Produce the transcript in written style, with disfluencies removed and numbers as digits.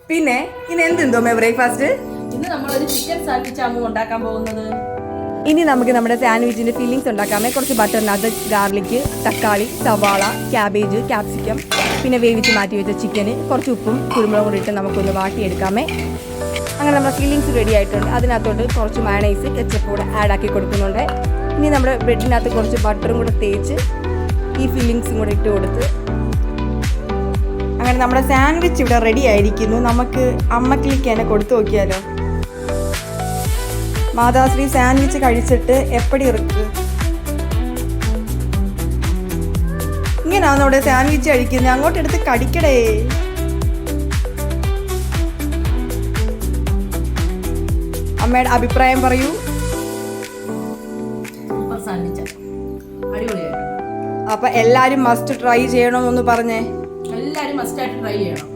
പിന്നെ ഇന്ന് എന്തെന്തോ ബ്രേക്ക്ഫാസ്റ്റ്? ഇന്ന് നമ്മളൊരു ചിക്കൻ സാൻഡ്വിച്ചാണ് ഉണ്ടാക്കാൻ പോകുന്നത്. ഇനി നമുക്ക് നമ്മുടെ സാൻഡ്വിച്ചിന്റെ ഫില്ലിങ്സ് ഉണ്ടാക്കാമേ. കുറച്ച് ബട്ടറിനകത്ത് ഗാർലിക്, തക്കാളി, സവാള, ക്യാബേജ്, ക്യാപ്സിക്കം, പിന്നെ വേവിച്ച് മാറ്റി വെച്ച ചിക്കന്, കുറച്ച് ഉപ്പും കുരുമുളകും കൂടി ഇട്ട് നമുക്കൊന്ന് വാട്ടിയെടുക്കാമേ. അങ്ങനെ നമ്മുടെ ഫില്ലിങ്സ് റെഡി ആയിട്ടുണ്ട്. അതിനകത്തോട്ട് കുറച്ച് മയണൈസ്, കെച്ചപ്പ് കൂടെ ആഡാക്കി കൊടുക്കുന്നുണ്ട്. ഇനി നമ്മുടെ ബ്രെഡിനകത്ത് കുറച്ച് ബട്ടറും കൂടെ തേച്ച് ഈ ഫില്ലിങ്സും കൂടെ ഇട്ട് കൊടുത്ത് അങ്ങനെ നമ്മുടെ സാൻഡ്വിച്ച് ഇവിടെ റെഡി ആയിരിക്കുന്നു. നമുക്ക് അമ്മക്കിലേക്ക് തന്നെ കൊടുത്തു നോക്കിയാലോ. മാതാശ്രീ സാൻഡ്വിച്ച് കഴിച്ചിട്ട് എപ്പടി ഇറക്ക് ഇങ്ങനെയാണോ അവിടെ സാൻഡ്വിച്ച് കഴിക്കുന്നത്? അങ്ങോട്ട് എടുത്ത് കടിക്കടേ. അമ്മയുടെ അഭിപ്രായം പറയൂ. സൂപ്പർ സാൻഡ്വിച്ച്, അടിപൊളിയായിട്ട്. അപ്പൊ എല്ലാരും മസ്റ്റ് ട്രൈ ചെയ്യണമെന്നൊന്ന് പറഞ്ഞേ. എല്ലാരും മസ്റ്റ് ആയിട്ട് ട്രൈ ചെയ്യണം.